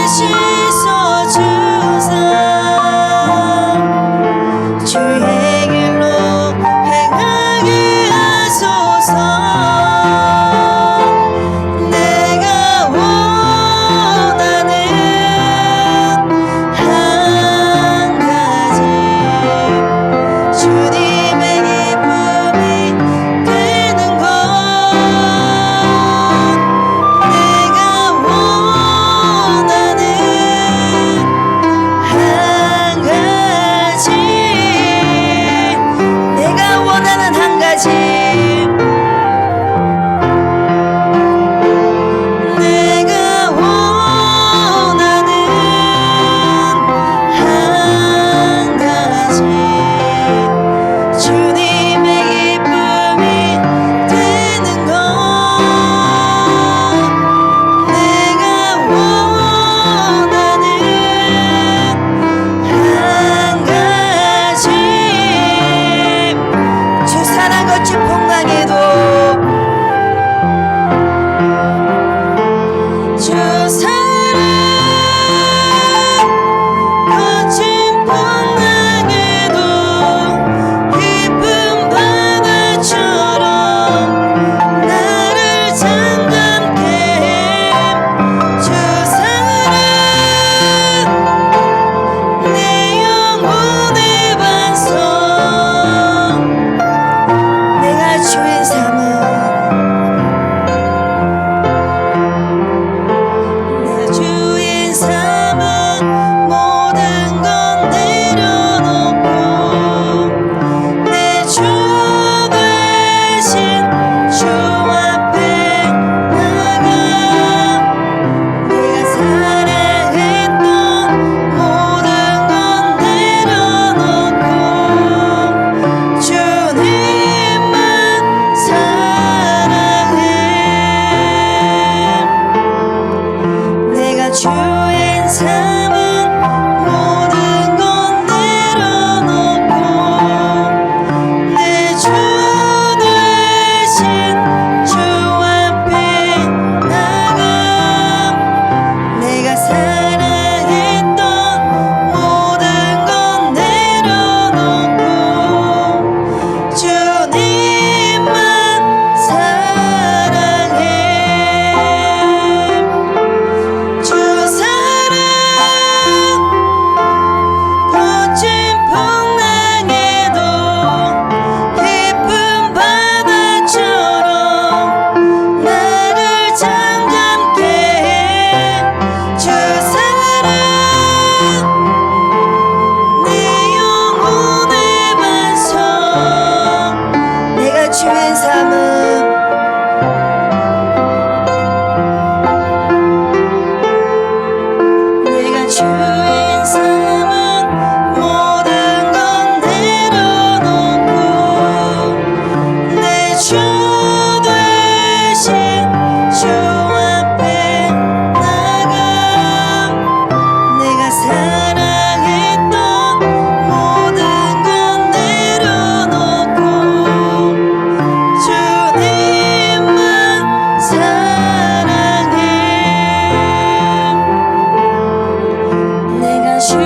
씻어주사 주의 길로 행하게 하소서. 내가 원하는 한 가지 주님의 기쁨이 되는 것. 내가 원하는 한 가지, 내가 원하는 한 가지, 내가 원하는 한 가지 주님의 기쁨이 되는 것. 내가 원하는 한 가지 주 사랑 거친 풍랑에도 주 사랑 거친 풍랑에도 깊은 바다처럼 나를 잠잠케 해. 주 사랑 내 영혼의 반석. 내가 주인 삼은 내가 주인 삼은 모든 건 내려놓고 내 주 대신 주 앞에 나가. 내가 사랑했던 모든 건 내려놓고 주님만 사랑해. 내가 주인 삼은 모든 건 내려놓고 내 주 대신 주 앞에 나가. 내가 사랑했던 모든 건 내려놓고 주님만 사랑해. 주 사랑 거친 풍랑에도 깊은 바다처럼 나를 잠잠케 해. 주 사랑 내 영혼의 반석. 내가 주인 삼은 내가 주인 삼은 모든 건 내려놓고 내 주 대신 주 앞에 나가. 내가 사랑했던 모든 건 내려놓고 주님만 사랑해. 내가 주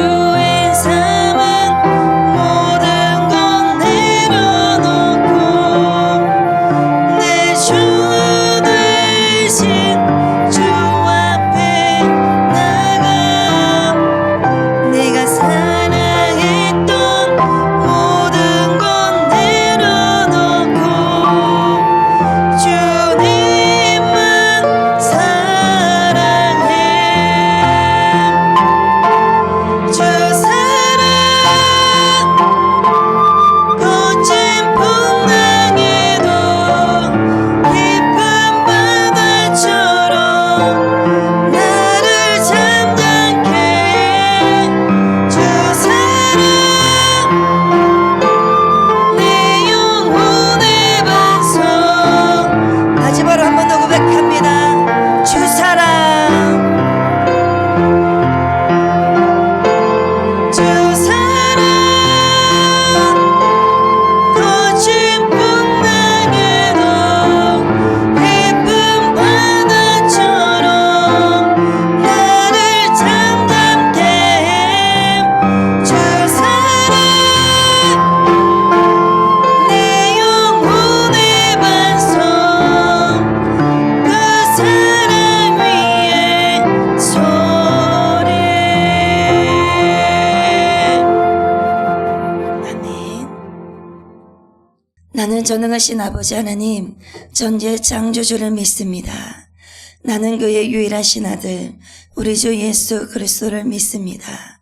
나는 전능하신 아버지 하나님 전지의 창조주를 믿습니다. 나는 그의 유일하신 아들 우리 주 예수 그리스도를 믿습니다.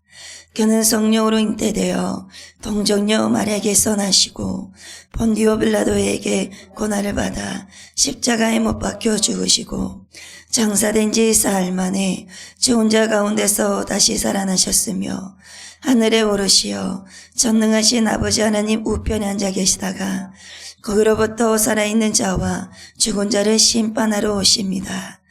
그는 성령으로 잉태되어 동정녀 마리아에게서 나시고 본디오 빌라도에게 고난을 받아 십자가에 못 박혀 죽으시고 장사된 지 사흘 만에 죽은 자 가운데서 다시 살아나셨으며 하늘에 오르시어 전능하신 아버지 하나님 우편에 앉아 계시다가 거기로부터 살아있는 자와 죽은 자를 심판하러 오십니다.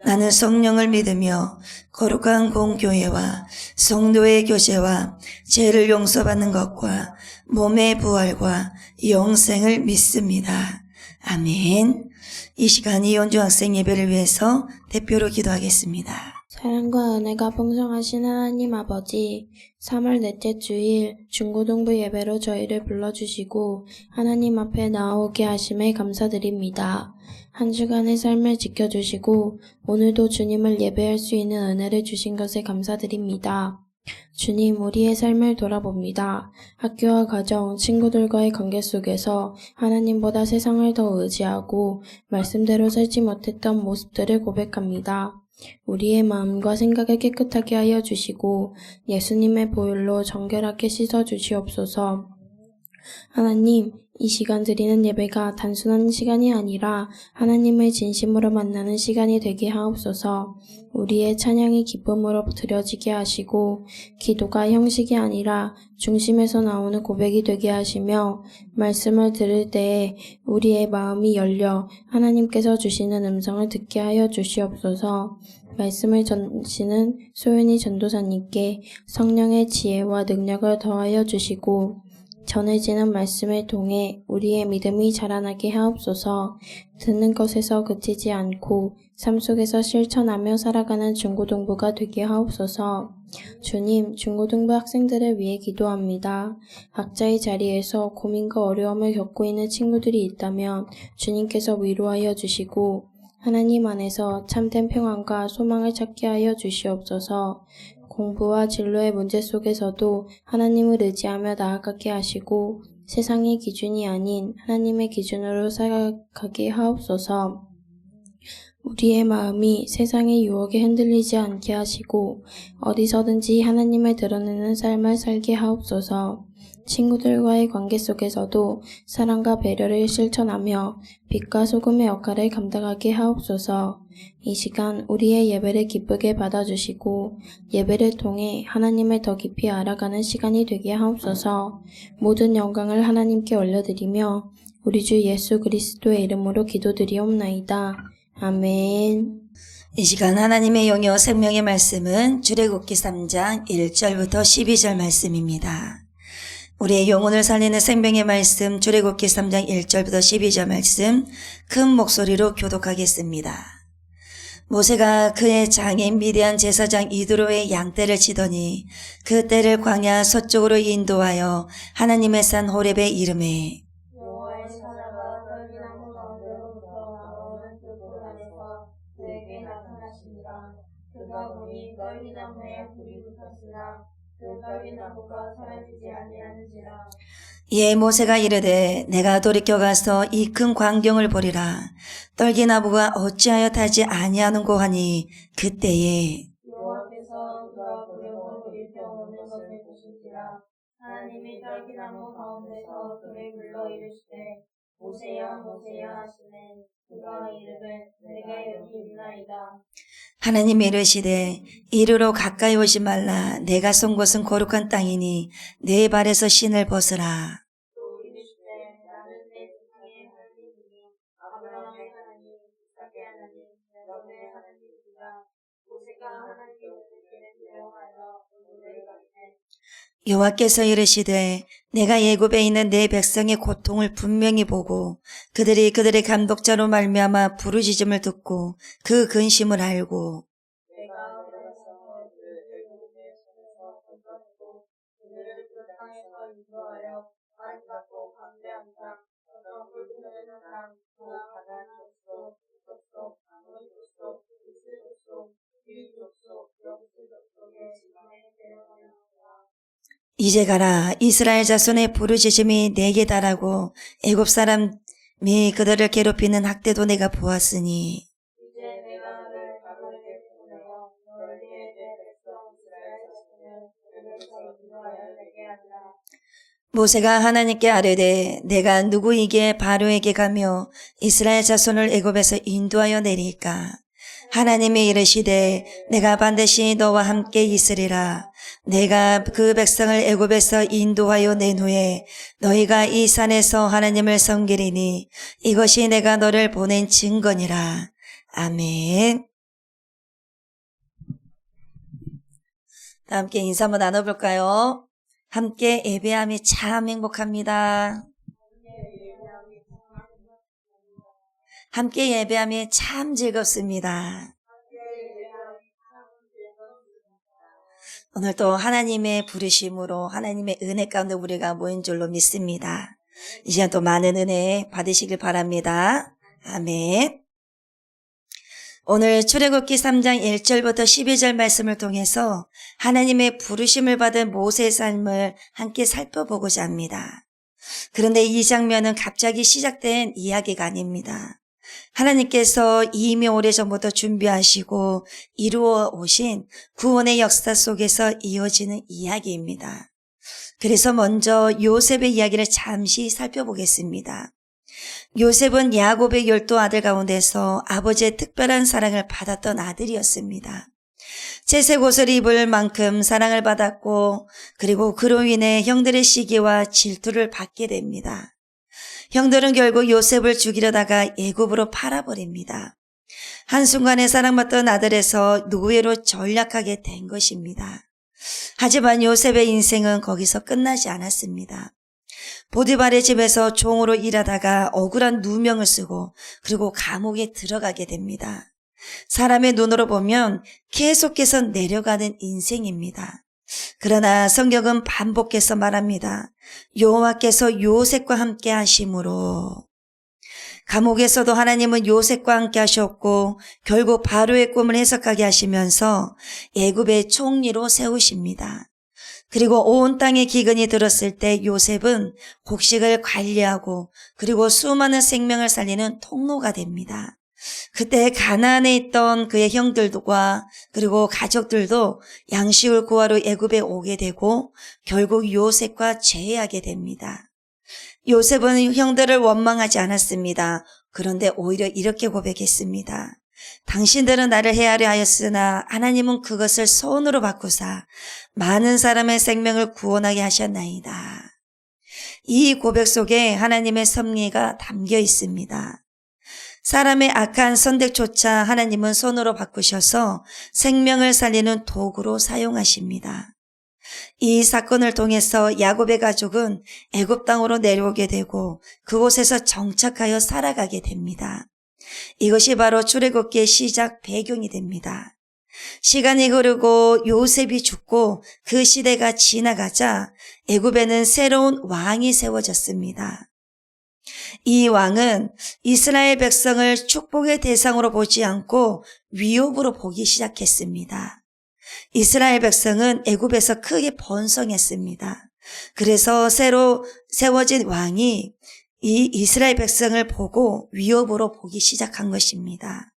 나는 성령을 믿으며 거룩한 공교회와 성도의 교제와 죄를 용서받는 것과 몸의 부활과 영생을 믿습니다. 아멘. 이 시간 이온주 학생 예배를 위해서 대표로 기도하겠습니다. 사랑과 은혜가 풍성하신 하나님 아버지, 3월 넷째 주일 중고등부 예배로 저희를 불러주시고 하나님 앞에 나오게 하심에 감사드립니다. 한 주간의 삶을 지켜주시고 오늘도 주님을 예배할 수 있는 은혜를 주신 것에 감사드립니다. 주님, 우리의 삶을 돌아봅니다. 학교와 가정, 친구들과의 관계 속에서 하나님보다 세상을 더 의지하고 말씀대로 살지 못했던 모습들을 고백합니다. 우리의 마음과 생각을 깨끗하게 하여 주시고 예수님의 보혈로 정결하게 씻어 주시옵소서. 하나님, 이 시간 드리는 예배가 단순한 시간이 아니라 하나님을 진심으로 만나는 시간이 되게 하옵소서. 우리의 찬양이 기쁨으로 드려지게 하시고 기도가 형식이 아니라 중심에서 나오는 고백이 되게 하시며 말씀을 들을 때에 우리의 마음이 열려 하나님께서 주시는 음성을 듣게 하여 주시옵소서. 말씀을 전하시는 소윤이 전도사님께 성령의 지혜와 능력을 더하여 주시고 전해지는 말씀을 통해 우리의 믿음이 자라나게 하옵소서. 듣는 것에서 그치지 않고 삶 속에서 실천하며 살아가는 중고등부가 되게 하옵소서. 주님, 중고등부 학생들을 위해 기도합니다. 각자의 자리에서 고민과 어려움을 겪고 있는 친구들이 있다면 주님께서 위로하여 주시고 하나님 안에서 참된 평안과 소망을 찾게 하여 주시옵소서. 공부와 진로의 문제 속에서도 하나님을 의지하며 나아가게 하시고 세상의 기준이 아닌 하나님의 기준으로 살아가게 하옵소서. 우리의 마음이 세상의 유혹에 흔들리지 않게 하시고 어디서든지 하나님을 드러내는 삶을 살게 하옵소서. 친구들과의 관계 속에서도 사랑과 배려를 실천하며 빛과 소금의 역할을 감당하게 하옵소서. 이 시간 우리의 예배를 기쁘게 받아주시고 예배를 통해 하나님을 더 깊이 알아가는 시간이 되게 하옵소서. 모든 영광을 하나님께 올려드리며 우리 주 예수 그리스도의 이름으로 기도드리옵나이다. 아멘. 이 시간 하나님의 영이요 생명의 말씀은 출애굽기 3장 1절부터 12절 말씀입니다. 우리의 영혼을 살리는 생명의 말씀 출애굽기 3장 1절부터 12절 말씀 큰 목소리로 교독하겠습니다. 모세가 그의 장인 미디안 제사장 이드로의 양떼를 치더니 그 떼를 광야 서쪽으로 인도하여 하나님의 산 호렙에 이르매 여호와의 사자가 떨기나무 가운데로부터 나오는 그 불 안에서 그에게 나타나시니라. 그가 보니 떨기나무에 불이 붙었으나 그 떨기나무가 사라지지 아니하는지라. 이에 모세가 이르되 내가 돌이켜 가서 이 큰 광경을 보리라. 떨기나무가 어찌하여 타지 아니하는고 하니 그때에 여호와께서 그가 보려고 일평 오는 것을 보실지라. 하나님이 떨기나무 가운데서 그를 불러 이르시되 모세야 모세야 하시매 그가 이르되 내가 여기 있나이다. 하나님이 이르시되 이리로 가까이 오지 말라. 내가 쏜 곳은 거룩한 땅이니 내 발에서 신을 벗으라. 또 이르시되 나는 내 조상의 하나님이니 아브라함의 하나님 이삭의 하나님 야곱의 하나님이라. 모세가 하나님의 길을 배워하여 오늘을 가리되 여호와께서 이르시되 내가 애굽에 있는 내 백성의 고통을 분명히 보고 그들이 그들의 감독자로 말미암아 부르짖음을 듣고 그 근심을 알고 내가 어려서 그들을 애굽의 손에서 건져내고 그들을 그 땅에서 인도하여 안 닿고 광대한 땅 어떤 물 흐르는 땅 또 바다 족속 족속 아모리 족속 이스라엘 족속 유이 족속 여부스 족속의 지방에 데려가였노라. 이제 가라. 이스라엘 자손의 부르짖음이 내게 달하고 애굽 사람이 그들을 괴롭히는 학대도 내가 보았으니 이제 내가 너를 바로에게 보내어 너희의 내 백성 이스라엘 자손을 애굽에서 인도하여 내게 하리라. 모세가 하나님께 아뢰되 내가 누구에게 바로에게 가며 이스라엘 자손을 애굽에서 인도하여 내리까? 하나님이 이르시되 내가 반드시 너와 함께 있으리라. 내가 그 백성을 애굽에서 인도하여 낸 후에 너희가 이 산에서 하나님을 섬기리니 이것이 내가 너를 보낸 증거니라. 아멘. 다 함께 인사 한번 나눠볼까요? 함께 예배함이 참 행복합니다. 함께 예배함이 참 즐겁습니다. 오늘 또 하나님의 부르심으로 하나님의 은혜 가운데 우리가 모인 줄로 믿습니다. 이 시간 또 많은 은혜 받으시길 바랍니다. 아멘. 오늘 출애굽기 3장 1절부터 12절 말씀을 통해서 하나님의 부르심을 받은 모세의 삶을 함께 살펴보고자 합니다. 그런데 이 장면은 갑자기 시작된 이야기가 아닙니다. 하나님께서 이미 오래전부터 준비하시고 이루어 오신 구원의 역사 속에서 이어지는 이야기입니다. 그래서 먼저 요셉의 이야기를 잠시 살펴보겠습니다. 요셉은 야곱의 12 아들 가운데서 아버지의 특별한 사랑을 받았던 아들이었습니다. 채색 옷을 입을 만큼 사랑을 받았고 그리고 그로 인해 형들의 시기와 질투를 받게 됩니다. 형들은 결국 요셉을 죽이려다가 애굽으로 팔아버립니다. 한순간에 사랑받던 아들에서 노예로 전락하게 된 것입니다. 하지만 요셉의 인생은 거기서 끝나지 않았습니다. 보디발의 집에서 종으로 일하다가 억울한 누명을 쓰고 그리고 감옥에 들어가게 됩니다. 사람의 눈으로 보면 계속해서 내려가는 인생입니다. 그러나 성경은 반복해서 말합니다. 여호와께서 요셉과 함께 하심으로. 감옥에서도 하나님은 요셉과 함께 하셨고 결국 바로의 꿈을 해석하게 하시면서 애굽의 총리로 세우십니다. 그리고 온 땅에 기근이 들었을 때 요셉은 곡식을 관리하고 그리고 수많은 생명을 살리는 통로가 됩니다. 그때 가나안에 있던 그의 형들과 그리고 가족들도 양식을 구하러 애굽에 오게 되고 결국 요셉과 재회하게 됩니다. 요셉은 형들을 원망하지 않았습니다. 그런데 오히려 이렇게 고백했습니다. 당신들은 나를 해하려 하였으나 하나님은 그것을 선으로 바꾸사 많은 사람의 생명을 구원하게 하셨나이다. 이 고백 속에 하나님의 섭리가 담겨 있습니다. 사람의 악한 선택조차 하나님은 손으로 바꾸셔서 생명을 살리는 도구로 사용하십니다. 이 사건을 통해서 야곱의 가족은 애굽 땅으로 내려오게 되고 그곳에서 정착하여 살아가게 됩니다. 이것이 바로 출애굽기의 시작 배경이 됩니다. 시간이 흐르고 요셉이 죽고 그 시대가 지나가자 애굽에는 새로운 왕이 세워졌습니다. 이 왕은 이스라엘 백성을 축복의 대상으로 보지 않고 위협으로 보기 시작했습니다. 이스라엘 백성은 애굽에서 크게 번성했습니다. 그래서 새로 세워진 왕이 이 이스라엘 백성을 보고 위협으로 보기 시작한 것입니다.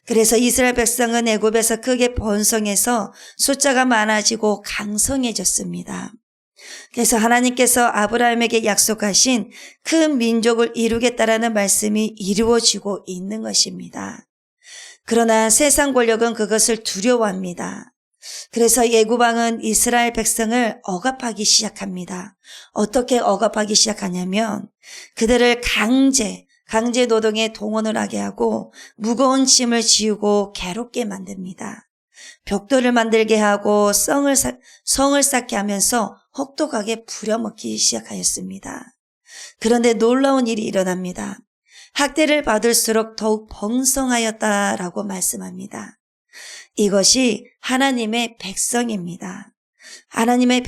그래서 이스라엘 백성은 애굽에서 크게 번성해서 숫자가 많아지고 강성해졌습니다. 그래서 하나님께서 아브라함에게 약속하신 큰 민족을 이루겠다라는 말씀이 이루어지고 있는 것입니다. 그러나 세상 권력은 그것을 두려워합니다. 그래서 애굽 왕은 이스라엘 백성을 억압하기 시작합니다. 어떻게 억압하기 시작하냐면 그들을 강제 노동에 동원을 하게 하고 무거운 짐을 지우고 괴롭게 만듭니다. 벽돌을 만들게 하고 성을 쌓게 하면서 혹독하게 부려먹기 시작하였습니다. 그런데 놀라운 일이 일어납니다. 학대를 받을수록 더욱 번성하였다라고 말씀합니다. 이것이 하나님의 백성입니다. 하나님의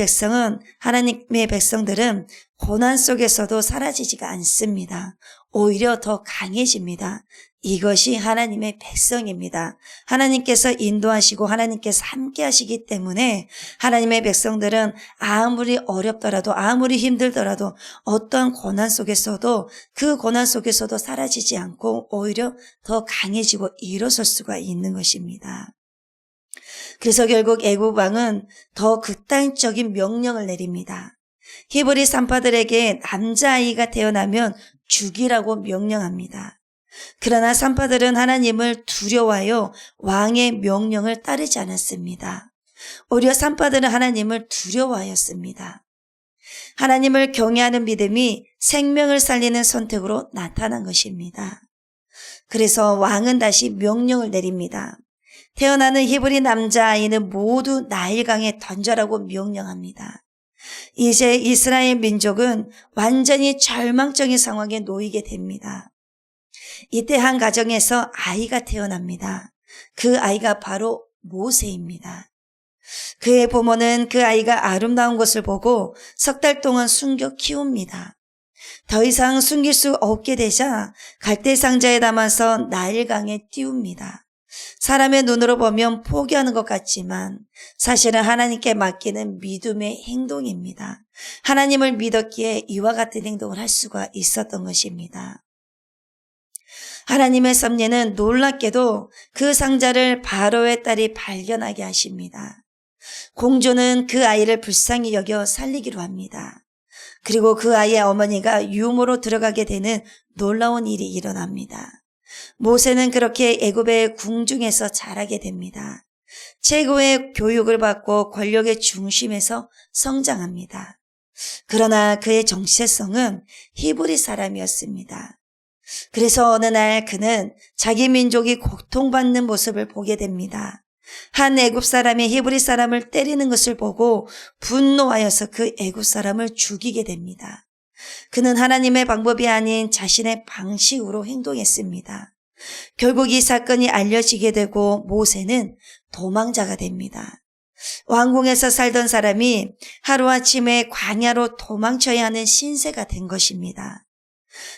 백성들은 고난 속에서도 사라지지가 않습니다. 오히려 더 강해집니다. 이것이 하나님의 백성입니다. 하나님께서 인도하시고 하나님께서 함께 하시기 때문에 하나님의 백성들은 아무리 어렵더라도 아무리 힘들더라도 어떠한 고난 속에서도 그 고난 속에서도 사라지지 않고 오히려 더 강해지고 일어설 수가 있는 것입니다. 그래서 결국 애굽 왕은 더 극단적인 명령을 내립니다. 히브리 산파들에게 남자아이가 태어나면 죽이라고 명령합니다. 그러나 산파들은 하나님을 두려워하여 왕의 명령을 따르지 않았습니다. 오히려 산파들은 하나님을 두려워하였습니다. 하나님을 경외하는 믿음이 생명을 살리는 선택으로 나타난 것입니다. 그래서 왕은 다시 명령을 내립니다. 태어나는 히브리 남자아이는 모두 나일강에 던져라고 명령합니다. 이제 이스라엘 민족은 완전히 절망적인 상황에 놓이게 됩니다. 이때 한 가정에서 아이가 태어납니다. 그 아이가 바로 모세입니다. 그의 부모는 그 아이가 아름다운 것을 보고 석 달 동안 숨겨 키웁니다. 더 이상 숨길 수 없게 되자 갈대 상자에 담아서 나일강에 띄웁니다. 사람의 눈으로 보면 포기하는 것 같지만 사실은 하나님께 맡기는 믿음의 행동입니다. 하나님을 믿었기에 이와 같은 행동을 할 수가 있었던 것입니다. 하나님의 섭리는 놀랍게도 그 상자를 바로의 딸이 발견하게 하십니다. 공주는 그 아이를 불쌍히 여겨 살리기로 합니다. 그리고 그 아이의 어머니가 유모로 들어가게 되는 놀라운 일이 일어납니다. 모세는 그렇게 애굽의 궁중에서 자라게 됩니다. 최고의 교육을 받고 권력의 중심에서 성장합니다. 그러나 그의 정체성은 히브리 사람이었습니다. 그래서 어느 날 그는 자기 민족이 고통받는 모습을 보게 됩니다. 한 애굽 사람이 히브리 사람을 때리는 것을 보고 분노하여서 그 애굽 사람을 죽이게 됩니다. 그는 하나님의 방법이 아닌 자신의 방식으로 행동했습니다. 결국 이 사건이 알려지게 되고 모세는 도망자가 됩니다. 왕궁에서 살던 사람이 하루아침에 광야로 도망쳐야 하는 신세가 된 것입니다.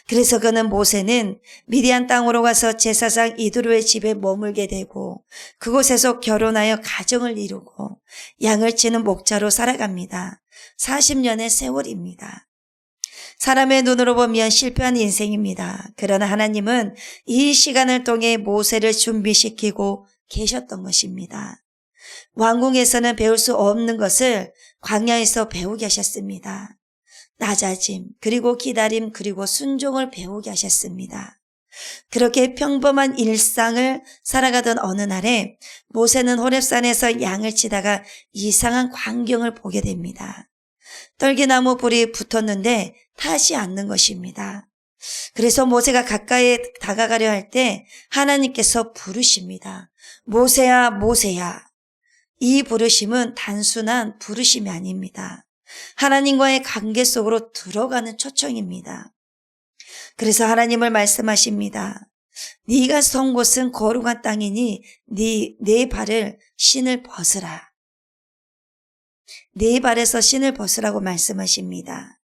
그래서 그는 모세는 미디안 땅으로 가서 제사장 이드로의 집에 머물게 되고 그곳에서 결혼하여 가정을 이루고 양을 치는 목자로 살아갑니다. 40년의 세월입니다. 사람의 눈으로 보면 실패한 인생입니다. 그러나 하나님은 이 시간을 통해 모세를 준비시키고 계셨던 것입니다. 왕궁에서는 배울 수 없는 것을 광야에서 배우게 하셨습니다. 낮아짐, 그리고 기다림, 그리고 순종을 배우게 하셨습니다. 그렇게 평범한 일상을 살아가던 어느 날에 모세는 호렙산에서 양을 치다가 이상한 광경을 보게 됩니다. 떨기나무 불이 붙었는데 타지 않는 것입니다. 그래서 모세가 가까이 다가가려 할 때 하나님께서 부르십니다. 모세야, 모세야. 이 부르심은 단순한 부르심이 아닙니다. 하나님과의 관계 속으로 들어가는 초청입니다. 그래서 하나님을 말씀하십니다. 네가 선 곳은 거룩한 땅이니 네 발을 신을 벗으라. 네 발에서 신을 벗으라고 말씀하십니다.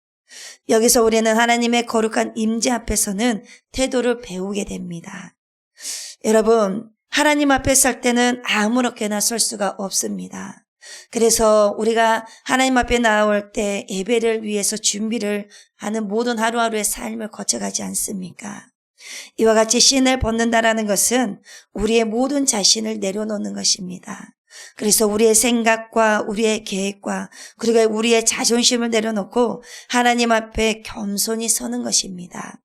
여기서 우리는 하나님의 거룩한 임재 앞에서는 태도를 배우게 됩니다. 여러분, 하나님 앞에 설 때는 아무렇게나 설 수가 없습니다. 그래서 우리가 하나님 앞에 나올 때 예배를 위해서 준비를 하는 모든 하루하루의 삶을 거쳐가지 않습니까? 이와 같이 신을 벗는다라는 것은 우리의 모든 자신을 내려놓는 것입니다. 그래서 우리의 생각과 우리의 계획과 그리고 우리의 자존심을 내려놓고 하나님 앞에 겸손히 서는 것입니다.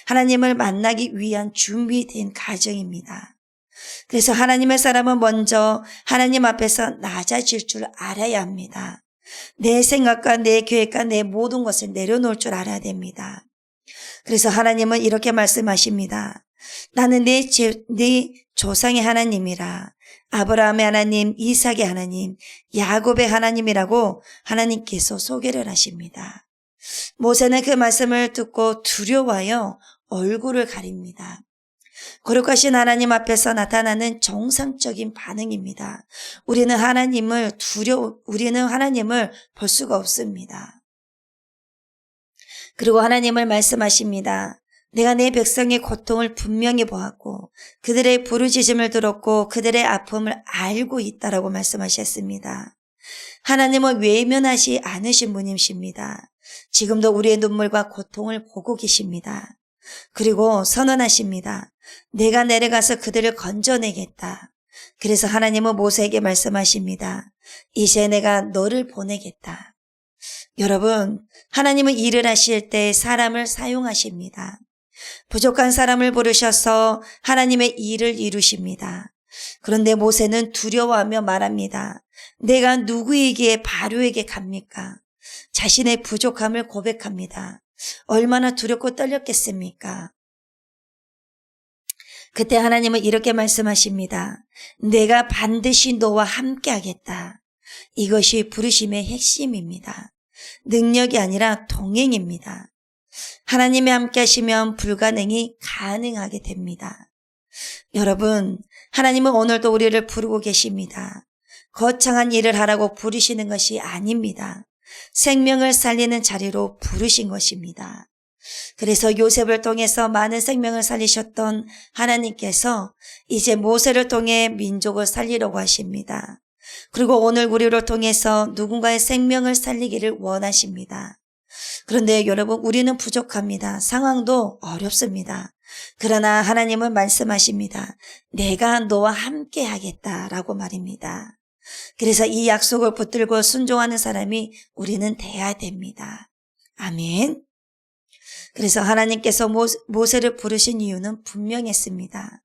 하나님을 만나기 위한 준비된 가정입니다. 그래서 하나님의 사람은 먼저 하나님 앞에서 낮아질 줄 알아야 합니다. 내 생각과 내 계획과 내 모든 것을 내려놓을 줄 알아야 됩니다. 그래서 하나님은 이렇게 말씀하십니다. 나는 네 조상의 하나님이라. 아브라함의 하나님, 이삭의 하나님, 야곱의 하나님이라고 하나님께서 소개를 하십니다. 모세는 그 말씀을 듣고 두려워하여 얼굴을 가립니다. 거룩하신 하나님 앞에서 나타나는 정상적인 반응입니다. 우리는 하나님을 볼 수가 없습니다. 그리고 하나님을 말씀하십니다. 내가 내 백성의 고통을 분명히 보았고 그들의 부르짖음을 들었고 그들의 아픔을 알고 있다라고 말씀하셨습니다. 하나님은 외면하지 않으신 분이십니다. 지금도 우리의 눈물과 고통을 보고 계십니다. 그리고 선언하십니다. 내가 내려가서 그들을 건져내겠다. 그래서 하나님은 모세에게 말씀하십니다. 이제 내가 너를 보내겠다. 여러분, 하나님은 일을 하실 때 사람을 사용하십니다. 부족한 사람을 부르셔서 하나님의 일을 이루십니다. 그런데 모세는 두려워하며 말합니다. 내가 누구에게 바로에게 갑니까? 자신의 부족함을 고백합니다. 얼마나 두렵고 떨렸겠습니까? 그때 하나님은 이렇게 말씀하십니다. 내가 반드시 너와 함께 하겠다. 이것이 부르심의 핵심입니다. 능력이 아니라 동행입니다. 하나님이 함께 하시면 불가능이 가능하게 됩니다. 여러분, 하나님은 오늘도 우리를 부르고 계십니다. 거창한 일을 하라고 부르시는 것이 아닙니다. 생명을 살리는 자리로 부르신 것입니다. 그래서 요셉을 통해서 많은 생명을 살리셨던 하나님께서 이제 모세를 통해 민족을 살리려고 하십니다. 그리고 오늘 우리를 통해서 누군가의 생명을 살리기를 원하십니다. 그런데 여러분, 우리는 부족합니다. 상황도 어렵습니다. 그러나 하나님은 말씀하십니다. 내가 너와 함께 하겠다라고 말입니다. 그래서 이 약속을 붙들고 순종하는 사람이 우리는 돼야 됩니다. 아멘. 그래서 하나님께서 모세를 부르신 이유는 분명했습니다.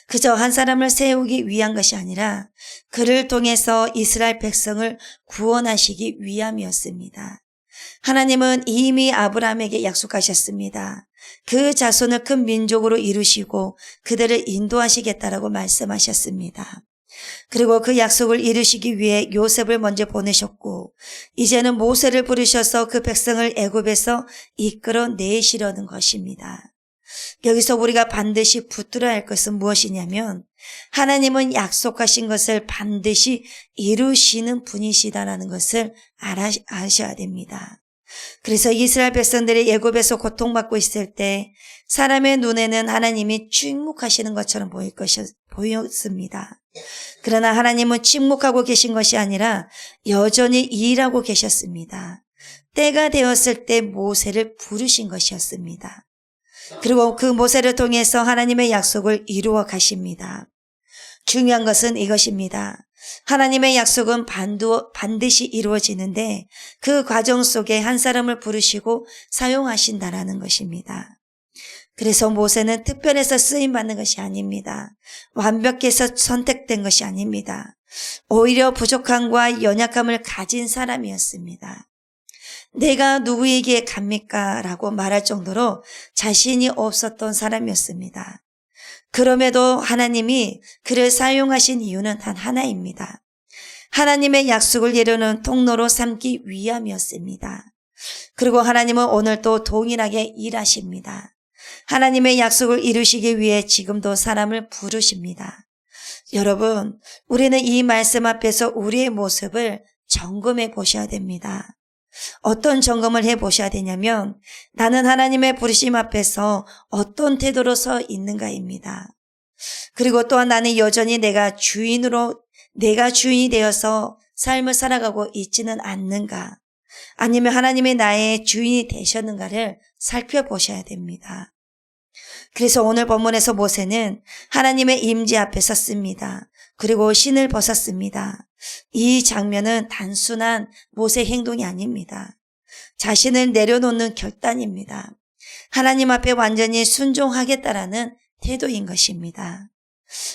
그저 한 사람을 세우기 위한 것이 아니라 그를 통해서 이스라엘 백성을 구원하시기 위함이었습니다. 하나님은 이미 아브라함에게 약속하셨습니다. 그 자손을 큰 민족으로 이루시고 그들을 인도하시겠다라고 말씀하셨습니다. 그리고 그 약속을 이루시기 위해 요셉을 먼저 보내셨고 이제는 모세를 부르셔서 그 백성을 애굽에서 이끌어내시려는 것입니다. 여기서 우리가 반드시 붙들어야 할 것은 무엇이냐면 하나님은 약속하신 것을 반드시 이루시는 분이시다라는 것을 아셔야 됩니다. 그래서 이스라엘 백성들이 애굽에서 고통받고 있을 때 사람의 눈에는 하나님이 침묵하시는 것처럼 보였습니다. 그러나 하나님은 침묵하고 계신 것이 아니라 여전히 일하고 계셨습니다. 때가 되었을 때 모세를 부르신 것이었습니다. 그리고 그 모세를 통해서 하나님의 약속을 이루어 가십니다. 중요한 것은 이것입니다. 하나님의 약속은 반드시 이루어지는데 그 과정 속에 한 사람을 부르시고 사용하신다라는 것입니다. 그래서 모세는 특별해서 쓰임받는 것이 아닙니다. 완벽해서 선택된 것이 아닙니다. 오히려 부족함과 연약함을 가진 사람이었습니다. 내가 누구에게 갑니까? 라고 말할 정도로 자신이 없었던 사람이었습니다. 그럼에도 하나님이 그를 사용하신 이유는 단 하나입니다. 하나님의 약속을 이루는 통로로 삼기 위함이었습니다. 그리고 하나님은 오늘도 동일하게 일하십니다. 하나님의 약속을 이루시기 위해 지금도 사람을 부르십니다. 여러분, 우리는 이 말씀 앞에서 우리의 모습을 점검해 보셔야 됩니다. 어떤 점검을 해 보셔야 되냐면 나는 하나님의 부르심 앞에서 어떤 태도로 서 있는가입니다. 그리고 또한 나는 여전히 내가 주인이 되어서 삶을 살아가고 있지는 않는가, 아니면 하나님의 나의 주인이 되셨는가를 살펴보셔야 됩니다. 그래서 오늘 본문에서 모세는 하나님의 임재 앞에 섰습니다. 그리고 신을 벗었습니다. 이 장면은 단순한 모세 행동이 아닙니다. 자신을 내려놓는 결단입니다. 하나님 앞에 완전히 순종하겠다라는 태도인 것입니다.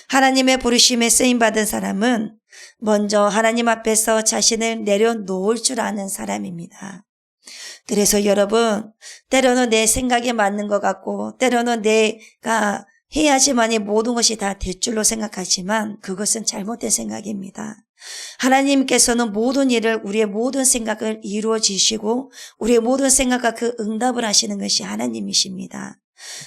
하나님의 부르심에 쓰임받은 사람은 먼저 하나님 앞에서 자신을 내려놓을 줄 아는 사람입니다. 그래서 여러분, 때로는 내 생각에 맞는 것 같고 때로는 내가 해야지만이 모든 것이 다 될 줄로 생각하지만 그것은 잘못된 생각입니다. 하나님께서는 모든 일을, 우리의 모든 생각을 이루어 주시고 우리의 모든 생각과 그 응답을 하시는 것이 하나님이십니다.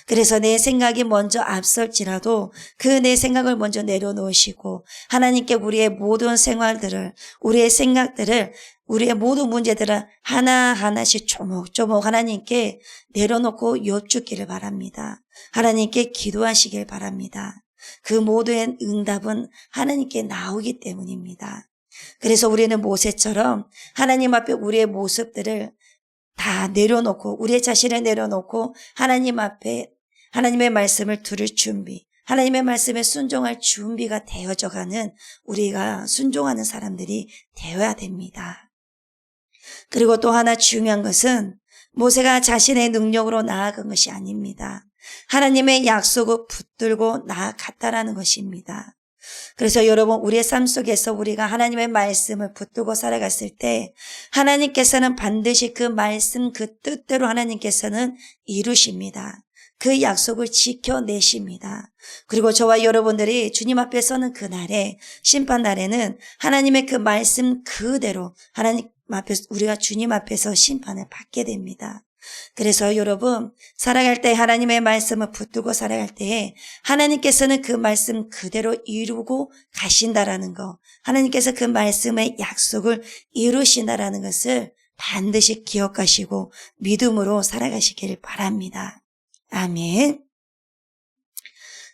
그래서 내 생각이 먼저 앞설지라도 그 내 생각을 먼저 내려놓으시고 하나님께 우리의 모든 생활들을, 우리의 생각들을, 우리의 모든 문제들을 하나하나씩 조목조목 하나님께 내려놓고 여쭙기를 바랍니다. 하나님께 기도하시길 바랍니다. 그 모든 응답은 하나님께 나오기 때문입니다. 그래서 우리는 모세처럼 하나님 앞에 우리의 모습들을 다 내려놓고, 우리의 자신을 내려놓고 하나님 앞에 하나님의 말씀을 들을 준비, 하나님의 말씀에 순종할 준비가 되어져 가는, 우리가 순종하는 사람들이 되어야 됩니다. 그리고 또 하나 중요한 것은 모세가 자신의 능력으로 나아간 것이 아닙니다. 하나님의 약속을 붙들고 나아갔다라는 것입니다. 그래서 여러분, 우리의 삶 속에서 우리가 하나님의 말씀을 붙들고 살아갔을 때 하나님께서는 반드시 그 말씀, 그 뜻대로 하나님께서는 이루십니다. 그 약속을 지켜내십니다. 그리고 저와 여러분들이 주님 앞에 서는 그날에, 심판날에는 하나님의 그 말씀 그대로 하나님 앞에서, 우리가 주님 앞에서 심판을 받게 됩니다. 그래서 여러분, 살아갈 때 하나님의 말씀을 붙들고 살아갈 때에 하나님께서는 그 말씀 그대로 이루고 가신다라는 거, 하나님께서 그 말씀의 약속을 이루신다라는 것을 반드시 기억하시고 믿음으로 살아가시기를 바랍니다. 아멘.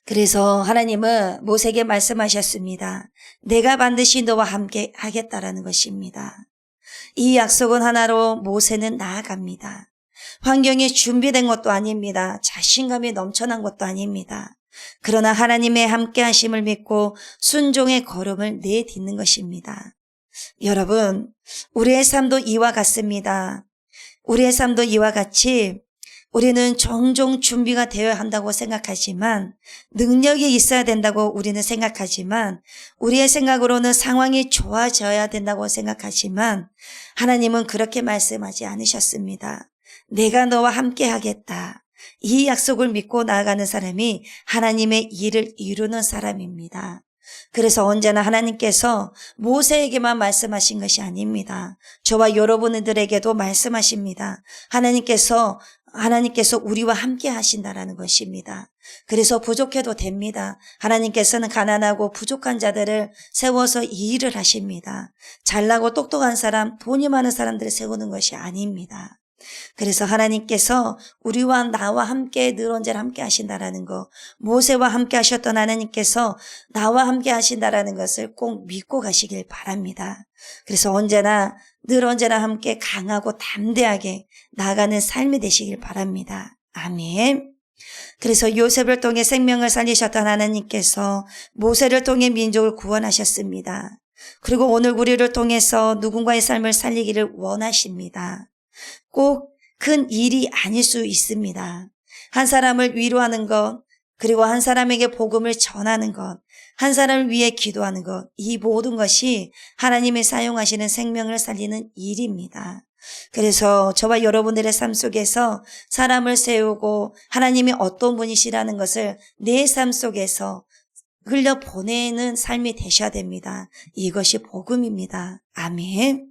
그래서 하나님은 모세에게 말씀하셨습니다. 내가 반드시 너와 함께 하겠다라는 것입니다. 이 약속은 하나로 모세는 나아갑니다. 환경이 준비된 것도 아닙니다. 자신감이 넘쳐난 것도 아닙니다. 그러나 하나님의 함께 하심을 믿고 순종의 걸음을 내딛는 것입니다. 여러분, 우리의 삶도 이와 같습니다. 우리의 삶도 이와 같이 우리는 종종 준비가 되어야 한다고 생각하지만, 능력이 있어야 된다고 우리는 생각하지만, 우리의 생각으로는 상황이 좋아져야 된다고 생각하지만 하나님은 그렇게 말씀하지 않으셨습니다. 내가 너와 함께 하겠다. 이 약속을 믿고 나아가는 사람이 하나님의 일을 이루는 사람입니다. 그래서 언제나 하나님께서 모세에게만 말씀하신 것이 아닙니다. 저와 여러분들에게도 말씀하십니다. 하나님께서 우리와 함께 하신다라는 것입니다. 그래서 부족해도 됩니다. 하나님께서는 가난하고 부족한 자들을 세워서 이 일을 하십니다. 잘나고 똑똑한 사람, 돈이 많은 사람들을 세우는 것이 아닙니다. 그래서 하나님께서 우리와 나와 함께 늘 언제나 함께 하신다라는 거, 모세와 함께 하셨던 하나님께서 나와 함께 하신다라는 것을 꼭 믿고 가시길 바랍니다. 그래서 늘 언제나 함께 강하고 담대하게 나아가는 삶이 되시길 바랍니다. 아멘. 그래서 요셉을 통해 생명을 살리셨던 하나님께서 모세를 통해 민족을 구원하셨습니다. 그리고 오늘 우리를 통해서 누군가의 삶을 살리기를 원하십니다. 꼭 큰 일이 아닐 수 있습니다. 한 사람을 위로하는 것, 그리고 한 사람에게 복음을 전하는 것, 한 사람을 위해 기도하는 것, 이 모든 것이 하나님이 사용하시는 생명을 살리는 일입니다. 그래서 저와 여러분들의 삶 속에서 사람을 세우고 하나님이 어떤 분이시라는 것을 내 삶 속에서 흘려보내는 삶이 되셔야 됩니다. 이것이 복음입니다. 아멘.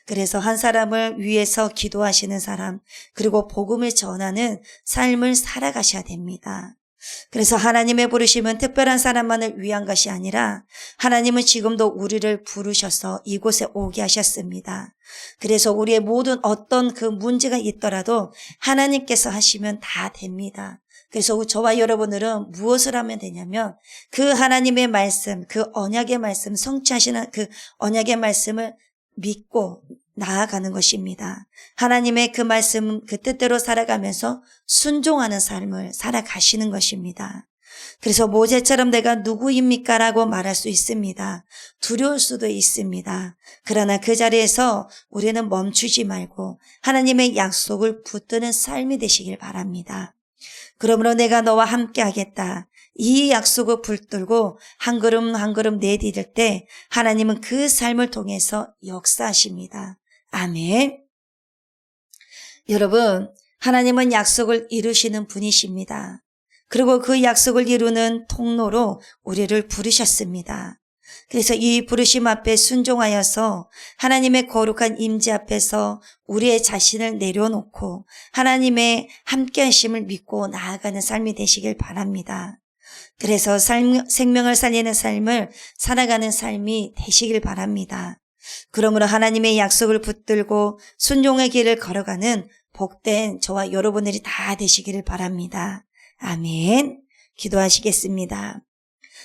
그래서 한 사람을 위해서 기도하시는 사람, 그리고 복음을 전하는 삶을 살아가셔야 됩니다. 그래서 하나님의 부르심은 특별한 사람만을 위한 것이 아니라 하나님은 지금도 우리를 부르셔서 이곳에 오게 하셨습니다. 그래서 우리의 모든 어떤 그 문제가 있더라도 하나님께서 하시면 다 됩니다. 그래서 저와 여러분들은 무엇을 하면 되냐면 그 하나님의 말씀, 그 언약의 말씀, 성취하시는 그 언약의 말씀을 믿고 나아가는 것입니다. 하나님의 그 말씀, 그 뜻대로 살아가면서 순종하는 삶을 살아가시는 것입니다. 그래서 모세처럼 내가 누구입니까? 라고 말할 수 있습니다. 두려울 수도 있습니다. 그러나 그 자리에서 우리는 멈추지 말고 하나님의 약속을 붙드는 삶이 되시길 바랍니다. 그러므로 내가 너와 함께 하겠다. 이 약속을 붙들고 한 걸음 한 걸음 내디딜 때 하나님은 그 삶을 통해서 역사하십니다. 아멘. 여러분, 하나님은 약속을 이루시는 분이십니다. 그리고 그 약속을 이루는 통로로 우리를 부르셨습니다. 그래서 이 부르심 앞에 순종하여서 하나님의 거룩한 임재 앞에서 우리의 자신을 내려놓고 하나님의 함께 하심을 믿고 나아가는 삶이 되시길 바랍니다. 그래서 생명을 살리는 삶을 살아가는 삶이 되시길 바랍니다. 그러므로 하나님의 약속을 붙들고 순종의 길을 걸어가는 복된 저와 여러분들이 다 되시기를 바랍니다. 아멘. 기도하시겠습니다.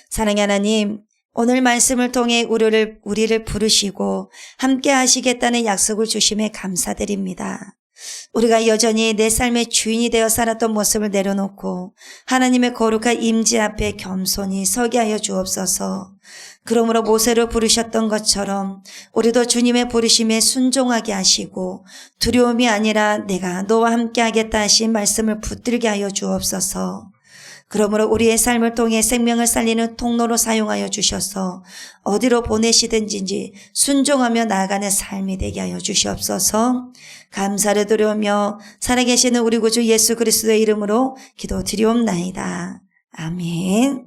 사랑의 하나님, 오늘 말씀을 통해 우리를 부르시고 함께 하시겠다는 약속을 주심에 감사드립니다. 우리가 여전히 내 삶의 주인이 되어 살았던 모습을 내려놓고 하나님의 거룩한 임재 앞에 겸손히 서게 하여 주옵소서. 그러므로 모세를 부르셨던 것처럼 우리도 주님의 부르심에 순종하게 하시고 두려움이 아니라 내가 너와 함께 하겠다 하신 말씀을 붙들게 하여 주옵소서. 그러므로 우리의 삶을 통해 생명을 살리는 통로로 사용하여 주셔서 어디로 보내시든지 순종하며 나아가는 삶이 되게 하여 주시옵소서. 감사를 드리며 살아계시는 우리 구주 예수 그리스도의 이름으로 기도드리옵나이다. 아멘.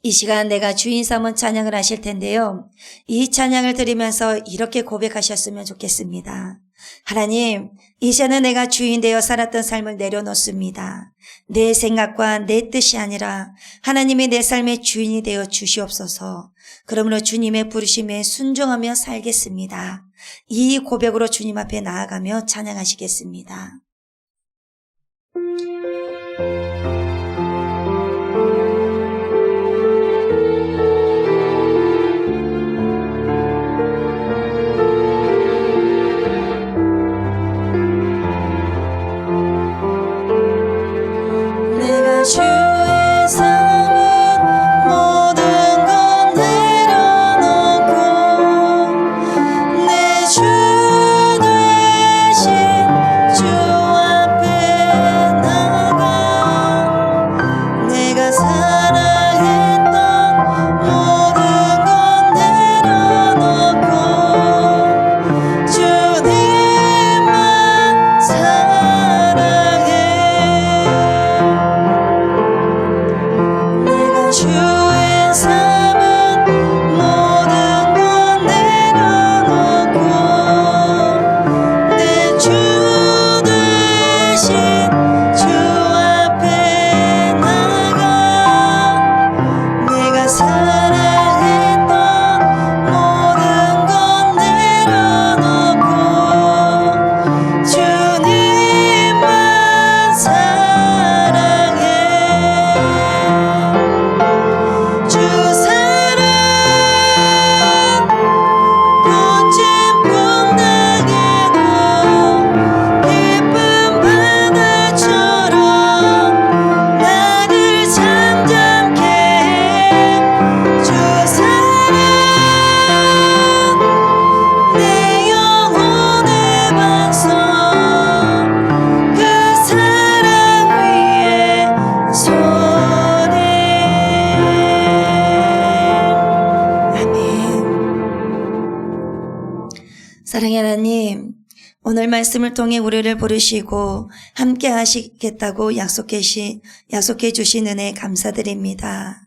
이 시간 내가 주인 삼은 찬양을 하실 텐데요. 이 찬양을 들으면서 이렇게 고백하셨으면 좋겠습니다. 하나님, 이제는 내가 주인 되어 살았던 삶을 내려놓습니다. 내 생각과 내 뜻이 아니라 하나님이 내 삶의 주인이 되어 주시옵소서. 그러므로 주님의 부르심에 순종하며 살겠습니다. 이 고백으로 주님 앞에 나아가며 찬양하시겠습니다. 주의 삶은 모든 것 내려놓고 내 주 되신 주 앞에 나가 내가 사랑했던 모든 것 내려놓고 주님만 사랑해. 주의 삶은 모든 것 내려놓고 내 주 되신 주 앞에 나가 내가 사랑했던 모든 것 내려놓고 주님만 사랑해. 주 사랑 꽃진 봄나게도 깊은 바다처럼 나를 잠잠케 해. 주 사랑 내 영혼의 반석 그 사랑 위에 소리. 아멘. 사랑의 하나님, 오늘 말씀을 통해 우리를 부르시고 함께 하시겠다고 약속해 주신 은혜 감사드립니다.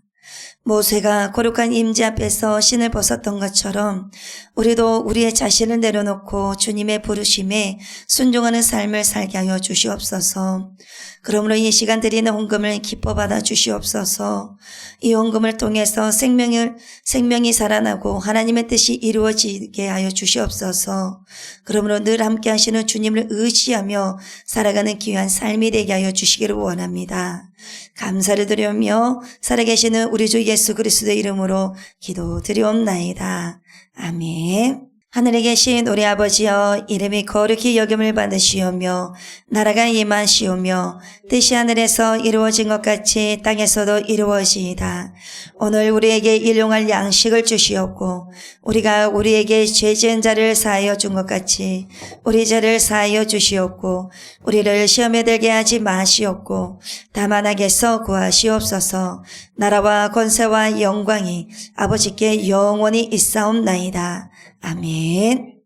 모세가 거룩한 임재 앞에서 신을 벗었던 것처럼 우리도 우리의 자신을 내려놓고 주님의 부르심에 순종하는 삶을 살게 하여 주시옵소서. 그러므로 이 시간 드리는 헌금을 기뻐 받아 주시옵소서. 이 헌금을 통해서 생명이 살아나고 하나님의 뜻이 이루어지게 하여 주시옵소서. 그러므로 늘 함께 하시는 주님을 의지하며 살아가는 귀한 삶이 되게 하여 주시기를 원합니다. 감사를 드리며 살아계시는 우리 주 예수 그리스도의 이름으로 기도드리옵나이다. 아멘. 하늘에 계신 우리 아버지여, 이름이 거룩히 여김을 받으시오며 나라가 임하시오며 뜻이 하늘에서 이루어진 것 같이 땅에서도 이루어지이다. 오늘 우리에게 일용할 양식을 주시옵고 우리가 우리에게 죄 지은 자를 사하여 준 것 같이 우리 죄를 사하여 주시옵고 우리를 시험에 들게 하지 마시옵고 다만 악에서 구하시옵소서. 나라와 권세와 영광이 아버지께 영원히 있사옵나이다. 아멘.